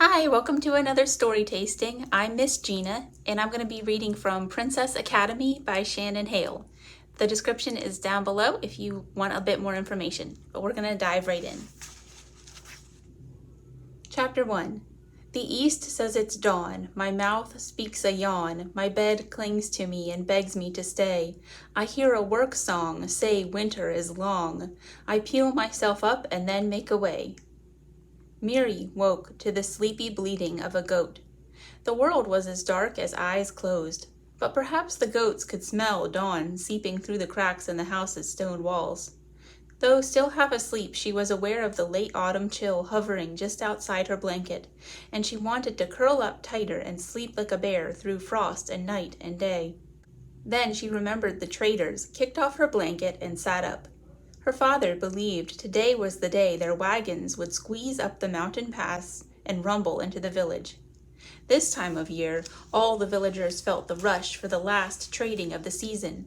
Hi, welcome to another story tasting. I'm Miss Gina, and I'm going to be reading from Princess Academy by Shannon Hale. The description is down below if you want a bit more information, but we're going to dive right in. Chapter 1. The east says it's dawn, my mouth speaks a yawn, my bed clings to me and begs me to stay. I hear a work song say winter is long. I peel myself up and then make away. Miri woke to the sleepy bleating of a goat. The world was as dark as eyes closed, but perhaps the goats could smell dawn seeping through the cracks in the house's stone walls. Though still half asleep, she was aware of the late autumn chill hovering just outside her blanket, and she wanted to curl up tighter and sleep like a bear through frost and night and day. Then she remembered the traders, kicked off her blanket, and sat up. Her father believed today was the day their wagons would squeeze up the mountain pass and rumble into the village. This time of year, all the villagers felt the rush for the last trading of the season,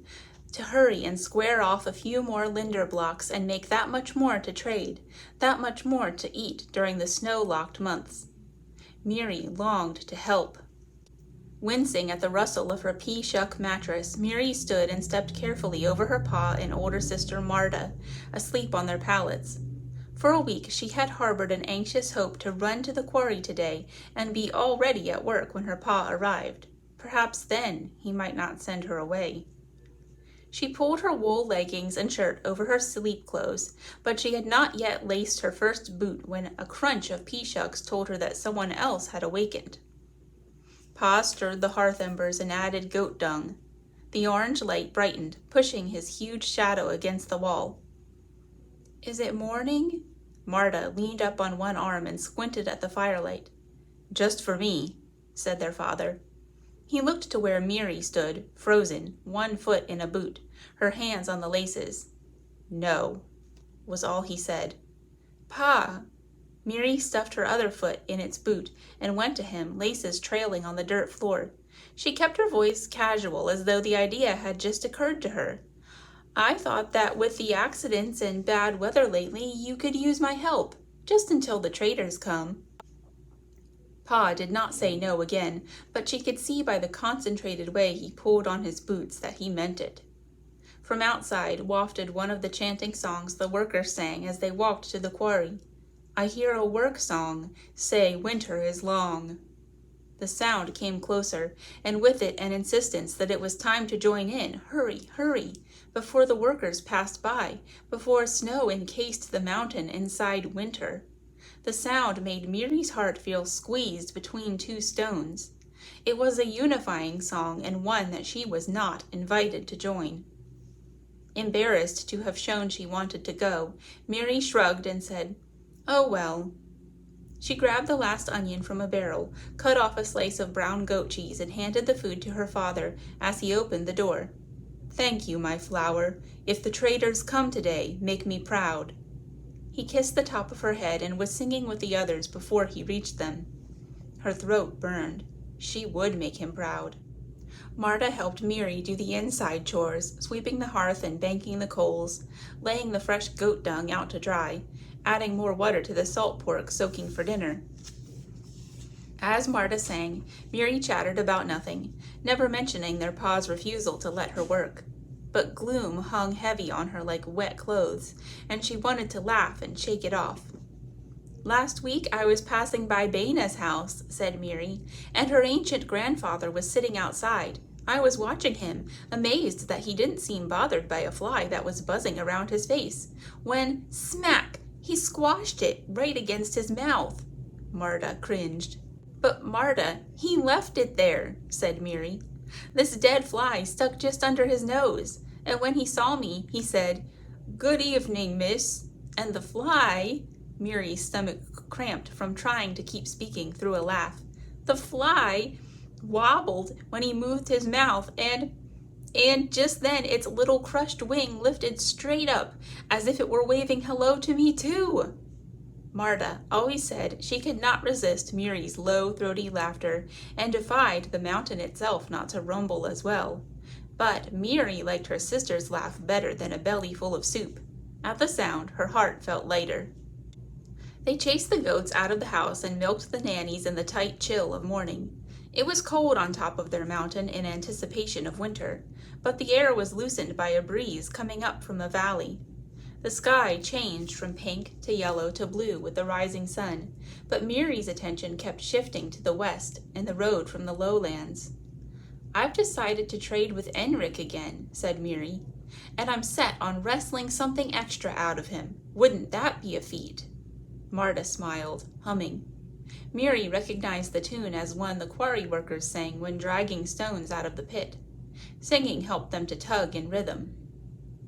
to hurry and square off a few more linder blocks and make that much more to trade, that much more to eat during the snow-locked months. Miri longed to help. Wincing at the rustle of her pea-shuck mattress, Miri stood and stepped carefully over her pa and older sister Marta, asleep on their pallets. For a week she had harbored an anxious hope to run to the quarry today and be all ready at work when her pa arrived. Perhaps then he might not send her away. She pulled her wool leggings and shirt over her sleep clothes, but she had not yet laced her first boot when a crunch of pea-shucks told her that someone else had awakened. Pa stirred the hearth embers and added goat dung. The orange light brightened, pushing his huge shadow against the wall. "Is it morning?" Marta leaned up on one arm and squinted at the firelight. "Just for me," said their father. He looked to where Miri stood, frozen, one foot in a boot, her hands on the laces. "No," was all he said. "Pa!" Miri stuffed her other foot in its boot and went to him, laces trailing on the dirt floor. She kept her voice casual, as though the idea had just occurred to her. "I thought that with the accidents and bad weather lately, you could use my help, just until the traders come." Pa did not say no again, but she could see by the concentrated way he pulled on his boots that he meant it. From outside wafted one of the chanting songs the workers sang as they walked to the quarry. "I hear a work song, say winter is long." The sound came closer, and with it an insistence that it was time to join in, hurry, hurry, before the workers passed by, before snow encased the mountain inside winter. The sound made Miri's heart feel squeezed between two stones. It was a unifying song and one that she was not invited to join. Embarrassed to have shown she wanted to go, Miri shrugged and said, "Oh well." She grabbed the last onion from a barrel, cut off a slice of brown goat cheese, and handed the food to her father as he opened the door. "Thank you, my flower. If the traders come today, make me proud." He kissed the top of her head and was singing with the others before he reached them. Her throat burned. She would make him proud. Marta helped Miri do the inside chores, sweeping the hearth and banking the coals, laying the fresh goat dung out to dry, adding more water to the salt pork soaking for dinner. As Marta sang, Miri chattered about nothing, never mentioning their pa's refusal to let her work. But gloom hung heavy on her like wet clothes, and she wanted to laugh and shake it off. "Last week I was passing by Baina's house," said Miri, "and her ancient grandfather was sitting outside. I was watching him, amazed that he didn't seem bothered by a fly that was buzzing around his face, when, smack, he squashed it right against his mouth." Marta cringed. "But Marta, he left it there," said Miri. "This dead fly stuck just under his nose, and when he saw me, he said, 'Good evening, miss,' and the fly—" Miri's stomach cramped from trying to keep speaking through a laugh. "The fly wobbled when he moved his mouth, and just then its little crushed wing lifted straight up, as if it were waving hello to me too." Marta always said she could not resist Miri's low, throaty laughter, and defied the mountain itself not to rumble as well. But Miri liked her sister's laugh better than a belly full of soup. At the sound, her heart felt lighter. They chased the goats out of the house and milked the nannies in the tight chill of morning. It was cold on top of their mountain in anticipation of winter, but the air was loosened by a breeze coming up from the valley. The sky changed from pink to yellow to blue with the rising sun, but Miri's attention kept shifting to the west and the road from the lowlands. "I've decided to trade with Enric again," said Miri, "and I'm set on wrestling something extra out of him. Wouldn't that be a feat?" Marta smiled, humming. Miri recognized the tune as one the quarry workers sang when dragging stones out of the pit. Singing helped them to tug in rhythm.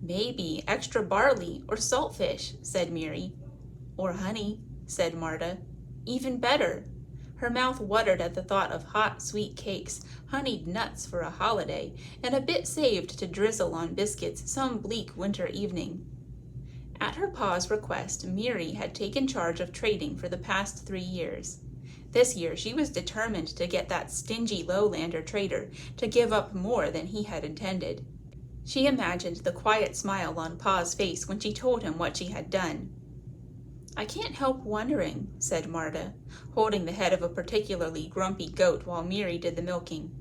"Maybe extra barley or saltfish," said Miri. "Or honey," said Marta. "Even better." Her mouth watered at the thought of hot, sweet cakes, honeyed nuts for a holiday, and a bit saved to drizzle on biscuits some bleak winter evening. At her pa's request, Miri had taken charge of trading for the past 3 years. This year she was determined to get that stingy lowlander trader to give up more than he had intended. She imagined the quiet smile on pa's face when she told him what she had done. "I can't help wondering," said Marta, holding the head of a particularly grumpy goat while Miri did the milking.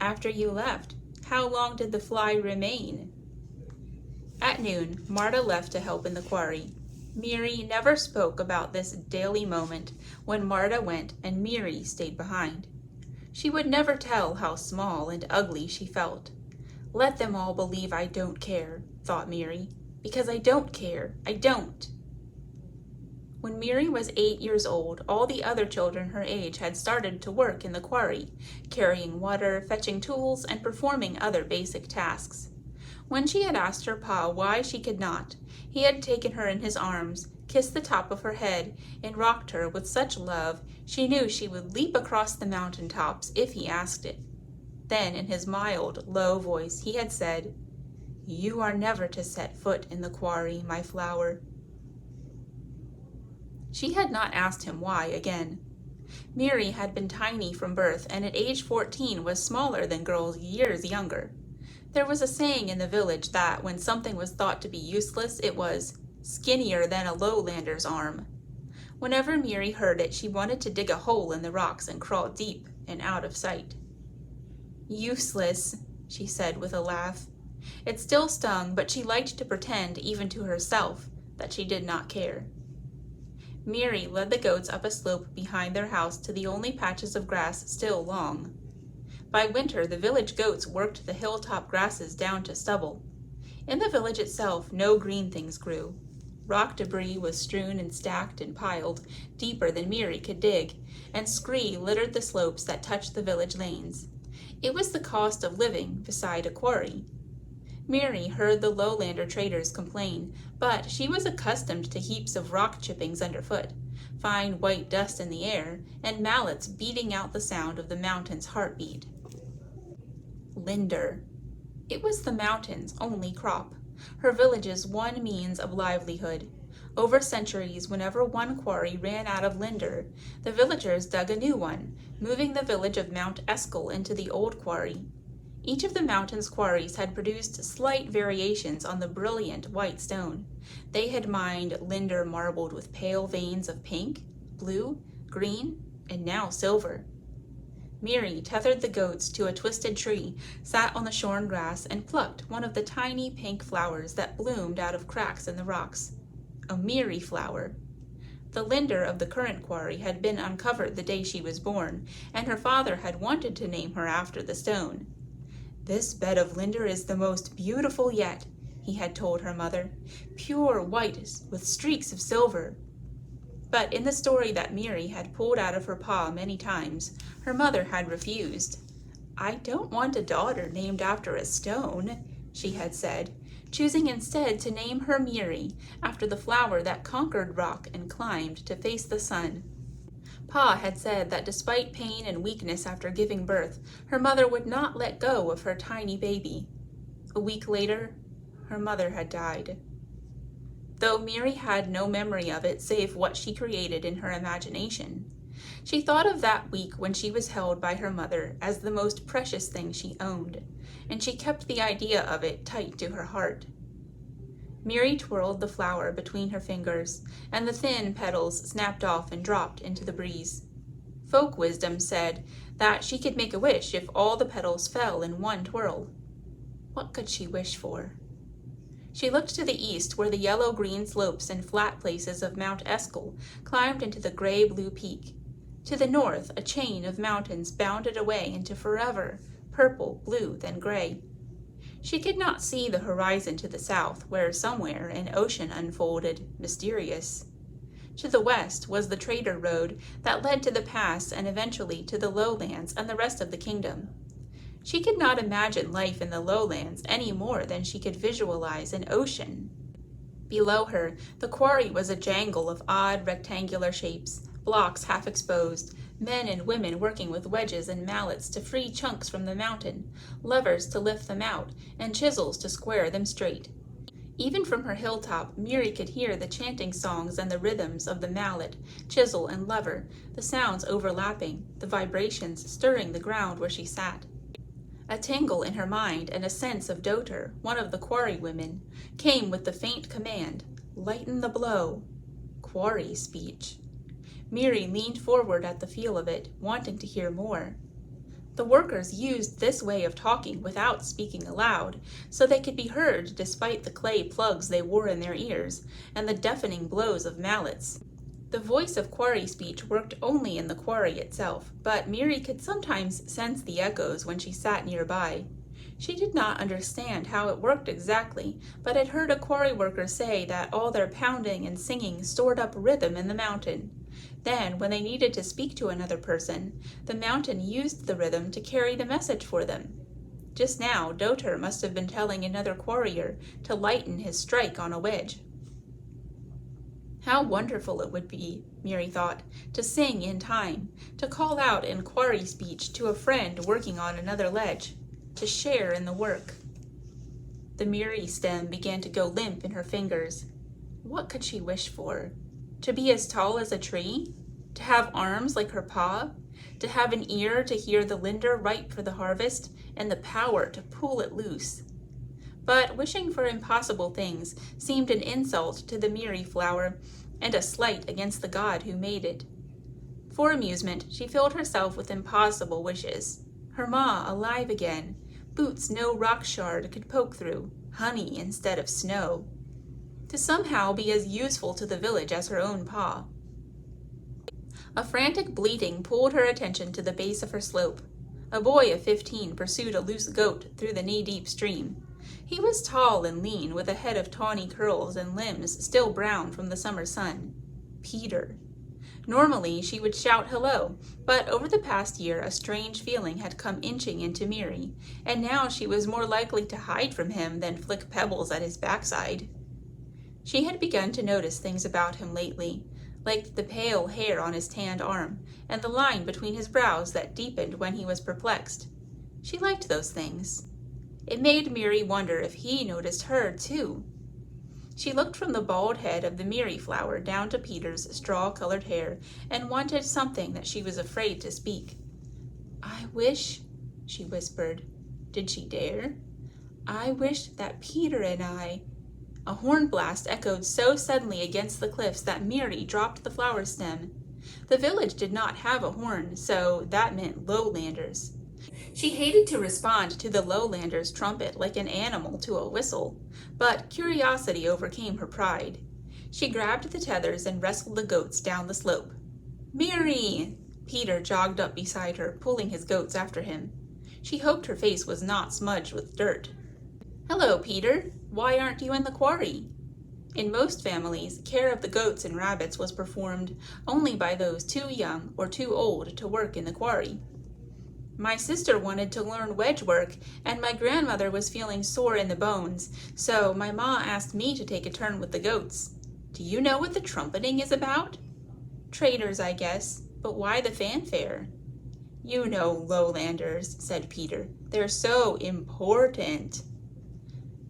"After you left, how long did the fly remain?" At noon, Marta left to help in the quarry. Miri never spoke about this daily moment when Marta went and Miri stayed behind. She would never tell how small and ugly she felt. "Let them all believe I don't care," thought Miri, "because I don't care. I don't." When Miri was 8 years old, all the other children her age had started to work in the quarry, carrying water, fetching tools, and performing other basic tasks. When she had asked her pa why she could not, he had taken her in his arms, kissed the top of her head, and rocked her with such love she knew she would leap across the mountain tops if he asked it. Then, in his mild, low voice, he had said, "You are never to set foot in the quarry, my flower." She had not asked him why again. Miri had been tiny from birth and at age 14 was smaller than girls years younger. There was a saying in the village that when something was thought to be useless, it was skinnier than a lowlander's arm. Whenever Miri heard it, she wanted to dig a hole in the rocks and crawl deep and out of sight. "Useless," she said with a laugh. It still stung, but she liked to pretend, even to herself, that she did not care. Miri led the goats up a slope behind their house to the only patches of grass still long. By winter, the village goats worked the hilltop grasses down to stubble. In the village itself, no green things grew. Rock debris was strewn and stacked and piled, deeper than Miri could dig, and scree littered the slopes that touched the village lanes. It was the cost of living beside a quarry. Miri heard the lowlander traders complain, but she was accustomed to heaps of rock chippings underfoot, fine white dust in the air, and mallets beating out the sound of the mountain's heartbeat. Linder. It was the mountain's only crop, her village's one means of livelihood. Over centuries, whenever one quarry ran out of linder, the villagers dug a new one, moving the village of Mount Eskel into the old quarry. Each of the mountain's quarries had produced slight variations on the brilliant white stone. They had mined linder marbled with pale veins of pink, blue, green, and now silver. Miri tethered the goats to a twisted tree, sat on the shorn grass, and plucked one of the tiny pink flowers that bloomed out of cracks in the rocks. A Miri flower. The linder of the current quarry had been uncovered the day she was born, and her father had wanted to name her after the stone. "This bed of linder is the most beautiful yet," he had told her mother, "pure white with streaks of silver." But in the story that Miri had pulled out of her pa many times, her mother had refused. "I don't want a daughter named after a stone," she had said, choosing instead to name her Miri after the flower that conquered rock and climbed to face the sun. Pa had said that despite pain and weakness after giving birth, her mother would not let go of her tiny baby. A week later, her mother had died. Though Miri had no memory of it save what she created in her imagination, she thought of that week when she was held by her mother as the most precious thing she owned, and she kept the idea of it tight to her heart. Mary twirled the flower between her fingers, and the thin petals snapped off and dropped into the breeze. Folk wisdom said that she could make a wish if all the petals fell in one twirl. What could she wish for? She looked to the east, where the yellow-green slopes and flat places of Mount Eskel climbed into the gray-blue peak. To the north, a chain of mountains bounded away into forever, purple, blue, then gray. She could not see the horizon to the south, where somewhere an ocean unfolded, mysterious. To the west was the trader road that led to the pass and eventually to the lowlands and the rest of the kingdom. She could not imagine life in the lowlands any more than she could visualize an ocean. Below her, the quarry was a jangle of odd rectangular shapes, blocks half exposed, men and women working with wedges and mallets to free chunks from the mountain, levers to lift them out, and chisels to square them straight. Even from her hilltop, Miri could hear the chanting songs and the rhythms of the mallet, chisel, and lever, the sounds overlapping, the vibrations stirring the ground where she sat. A tingle in her mind and a sense of Doter, one of the quarry women, came with the faint command, "Lighten the blow." Quarry speech. Miri leaned forward at the feel of it, wanting to hear more. The workers used this way of talking without speaking aloud, so they could be heard despite the clay plugs they wore in their ears and the deafening blows of mallets. The voice of quarry speech worked only in the quarry itself, but Miri could sometimes sense the echoes when she sat nearby. She did not understand how it worked exactly, but had heard a quarry worker say that all their pounding and singing stored up rhythm in the mountain. Then, when they needed to speak to another person, the mountain used the rhythm to carry the message for them. Just now, Doter must have been telling another quarrier to lighten his strike on a wedge. How wonderful it would be, Miri thought, to sing in time, to call out in quarry speech to a friend working on another ledge, to share in the work. The Miri stem began to go limp in her fingers. What could she wish for? To be as tall as a tree? To have arms like her pa? To have an ear to hear the linder ripe for the harvest, and the power to pull it loose? But wishing for impossible things seemed an insult to the Miri flower and a slight against the God who made it. For amusement, she filled herself with impossible wishes. Her ma alive again, boots no rock shard could poke through, honey instead of snow. To somehow be as useful to the village as her own pa. A frantic bleating pulled her attention to the base of her slope. A boy of 15 pursued a loose goat through the knee-deep stream. He was tall and lean, with a head of tawny curls and limbs still brown from the summer sun. Peter. Normally, she would shout hello, but over the past year a strange feeling had come inching into Miri, and now she was more likely to hide from him than flick pebbles at his backside. She had begun to notice things about him lately, like the pale hair on his tanned arm, and the line between his brows that deepened when he was perplexed. She liked those things. It made Miri wonder if he noticed her, too. She looked from the bald head of the Miri flower down to Peter's straw-colored hair and wanted something that she was afraid to speak. "I wish," she whispered. Did she dare? "I wish that Peter and I—" A horn blast echoed so suddenly against the cliffs that Miri dropped the flower stem. The village did not have a horn, so that meant lowlanders. She hated to respond to the lowlanders' trumpet like an animal to a whistle, but curiosity overcame her pride. She grabbed the tethers and wrestled the goats down the slope. "Miri!" Peter jogged up beside her, pulling his goats after him. She hoped her face was not smudged with dirt. "Hello, Peter. Why aren't you in the quarry?" In most families, care of the goats and rabbits was performed only by those too young or too old to work in the quarry. "My sister wanted to learn wedge work, and my grandmother was feeling sore in the bones, so my ma asked me to take a turn with the goats. Do you know what the trumpeting is about?" "Traders, I guess, but why the fanfare?" "You know lowlanders," said Peter. "They're so important."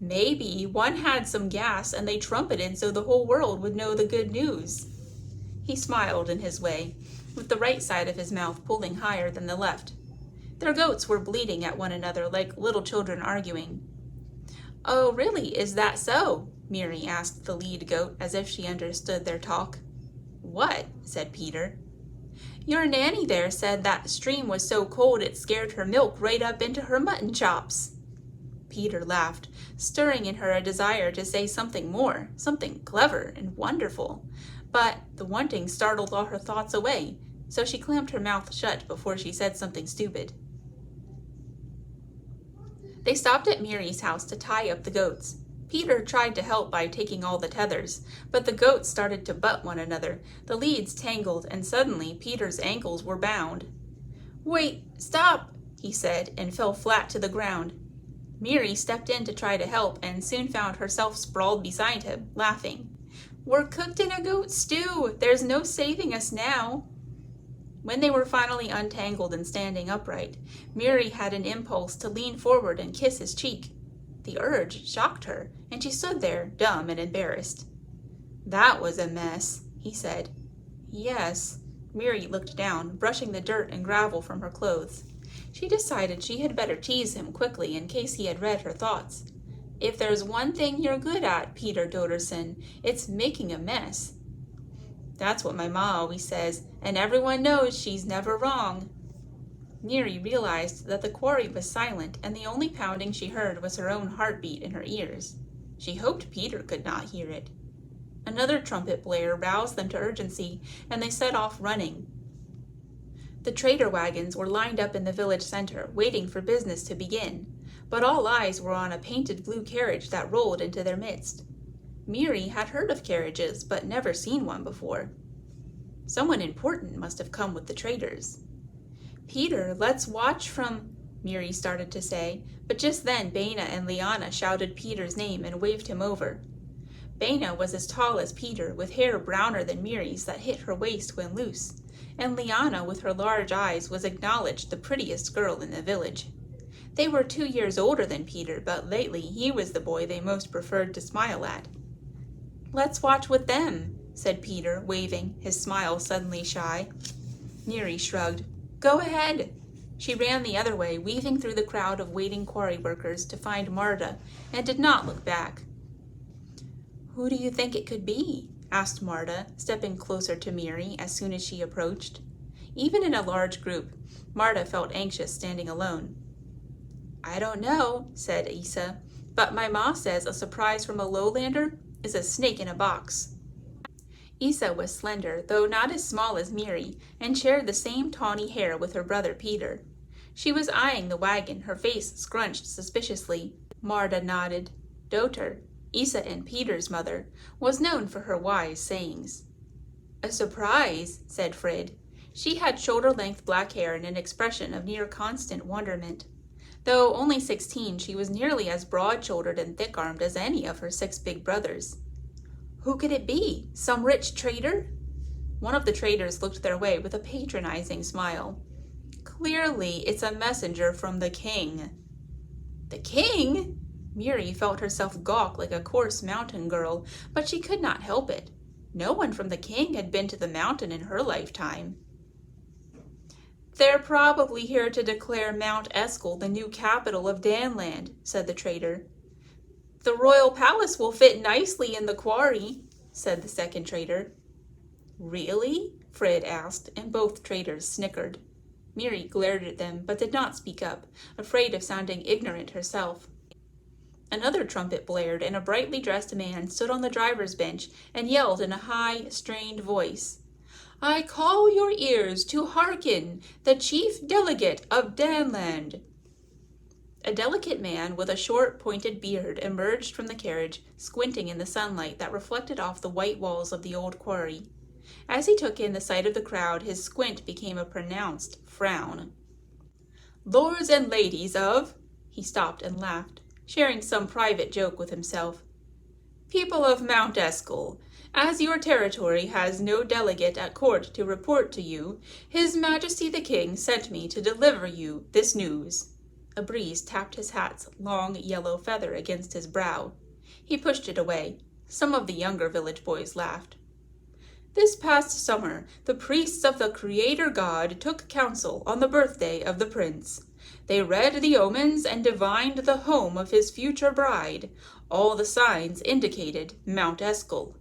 "Maybe one had some gas and they trumpeted so the whole world would know the good news." He smiled in his way, with the right side of his mouth pulling higher than the left. Their goats were bleating at one another like little children arguing. "Oh, really, is that so?" Miri asked the lead goat as if she understood their talk. What? Said Peter. Your nanny there said that stream was so cold it scared her milk right up into her mutton chops. Peter laughed, stirring in her a desire to say something more, something clever and wonderful. But the wanting startled all her thoughts away, so she clamped her mouth shut before she said something stupid. They stopped at Miri's house to tie up the goats. Peter tried to help by taking all the tethers, but the goats started to butt one another, the leads tangled, and suddenly Peter's ankles were bound. Wait, stop, he said, and fell flat to the ground. Miri stepped in to try to help and soon found herself sprawled beside him, laughing. We're cooked in a goat stew. There's no saving us now. When they were finally untangled and standing upright, Miri had an impulse to lean forward and kiss his cheek. The urge shocked her, and she stood there, dumb and embarrassed. That was a mess, he said. Yes. Miri looked down, brushing the dirt and gravel from her clothes. She decided she had better tease him quickly in case he had read her thoughts. If there's one thing you're good at, Peter Dotterson, it's making a mess. That's what my ma always says, and everyone knows she's never wrong. Miri realized that the quarry was silent, and the only pounding she heard was her own heartbeat in her ears. She hoped Peter could not hear it. Another trumpet blare roused them to urgency, and they set off running. The trader wagons were lined up in the village center, waiting for business to begin, but all eyes were on a painted blue carriage that rolled into their midst. Miri had heard of carriages, but never seen one before. Someone important must have come with the traders. Peter, let's watch from... Miri started to say, but just then Baina and Liana shouted Peter's name and waved him over. Baina was as tall as Peter, with hair browner than Miri's that hit her waist when loose, and Liana, with her large eyes, was acknowledged the prettiest girl in the village. They were 2 years older than Peter, but lately he was the boy they most preferred to smile at. Let's watch with them, said Peter, waving, his smile suddenly shy. Miri shrugged. Go ahead. She ran the other way, weaving through the crowd of waiting quarry workers to find Marta, and did not look back. Who do you think it could be? Asked Marta, stepping closer to Miri as soon as she approached. Even in a large group, Marta felt anxious standing alone. I don't know, said Isa, but my ma says a surprise from a lowlander is a snake in a box. Isa was slender, though not as small as Miri, and shared the same tawny hair with her brother Peter. She was eyeing the wagon, her face scrunched suspiciously. Marta nodded. Doter, Isa and Peter's mother, was known for her wise sayings. A surprise, said Frid. She had shoulder-length black hair and an expression of near-constant wonderment. Though only 16, she was nearly as broad-shouldered and thick-armed as any of her 6 big brothers. Who could it be? Some rich trader? One of the traders looked their way with a patronizing smile. Clearly, it's a messenger from the king. The king? Miri felt herself gawk like a coarse mountain girl, but she could not help it. No one from the king had been to the mountain in her lifetime. They're probably here to declare Mount Eskel the new capital of Danland, said the trader. The royal palace will fit nicely in the quarry, said the second trader. Really? Frid asked, and both traders snickered. Miri glared at them, but did not speak up, afraid of sounding ignorant herself. Another trumpet blared, and a brightly dressed man stood on the driver's bench and yelled in a high, strained voice, I call your ears to hearken, the chief delegate of Danland. A delicate man with a short, pointed beard emerged from the carriage, squinting in the sunlight that reflected off the white walls of the old quarry. As he took in the sight of the crowd, his squint became a pronounced frown. Lords and ladies of... He stopped and laughed, sharing some private joke with himself. People of Mount Eskel, as your territory has no delegate at court to report to you, His Majesty the King sent me to deliver you this news. A breeze tapped his hat's long yellow feather against his brow. He pushed it away. Some of the younger village boys laughed. This past summer, the priests of the Creator God took counsel on the birthday of the prince. They read the omens and divined the home of his future bride, All the signs indicated Mount Eskel.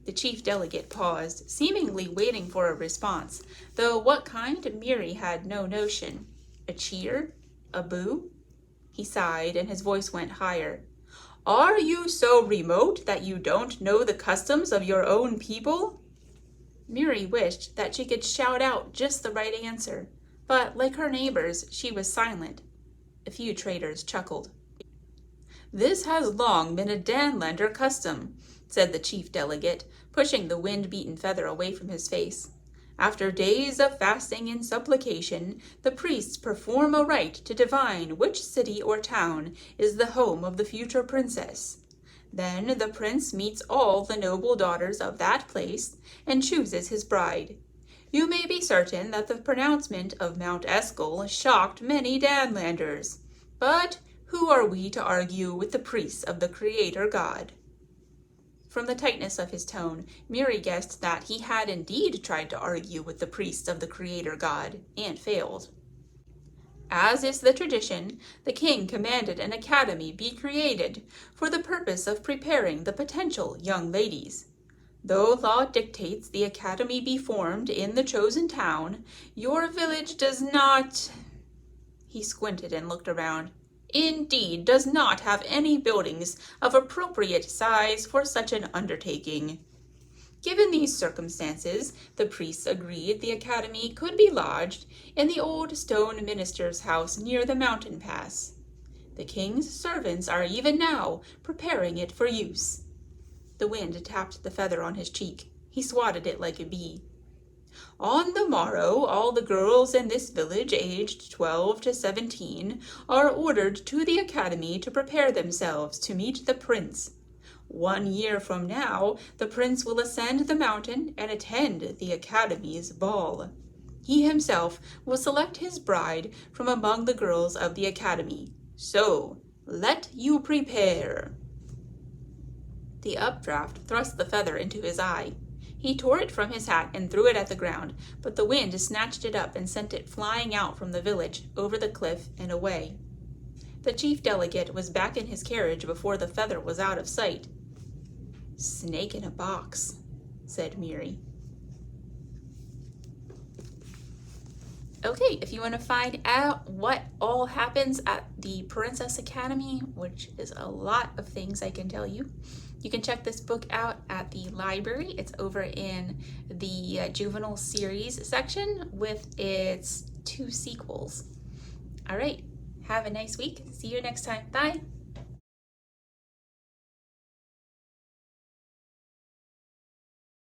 The chief delegate paused, seemingly waiting for a response, though what kind Miri had no notion. A cheer? A boo? He sighed, and his voice went higher. Are you so remote that you don't know the customs of your own people? Miri wished that she could shout out just the right answer, but like her neighbors, she was silent. A few traders chuckled. This has long been a Danlander custom, said the chief delegate, pushing the wind-beaten feather away from his face. After days of fasting and supplication, the priests perform a rite to divine which city or town is the home of the future princess. Then the prince meets all the noble daughters of that place and chooses his bride. You may be certain that the pronouncement of Mount Eskel shocked many Danlanders. But who are we to argue with the priests of the Creator God? From the tightness of his tone, Miri guessed that he had indeed tried to argue with the priests of the Creator God, and failed. As is the tradition, the king commanded an academy be created for the purpose of preparing the potential young ladies. Though law dictates the academy be formed in the chosen town, your village does not... He squinted and looked around. Indeed, does not have any buildings of appropriate size for such an undertaking. Given these circumstances, the priests agreed the academy could be lodged in the old stone minister's house near the mountain pass. The king's servants are even now preparing it for use. The wind tapped the feather on his cheek. He swatted it like a bee. On the morrow, all the girls in this village aged 12 to 17 are ordered to the academy to prepare themselves to meet the prince. 1 year from now, the prince will ascend the mountain and attend the academy's ball. He himself will select his bride from among the girls of the academy. So, let you prepare. The updraft thrust the feather into his eye. He tore it from his hat and threw it at the ground, but the wind snatched it up and sent it flying out from the village, over the cliff, and away. The chief delegate was back in his carriage before the feather was out of sight. Snake in a box, said Miri. Okay, if you want to find out what all happens at the Princess Academy, which is a lot of things I can tell you, you can check this book out at the library. It's over in the juvenile series section with its 2 sequels. All right, have a nice week. See you next time. Bye.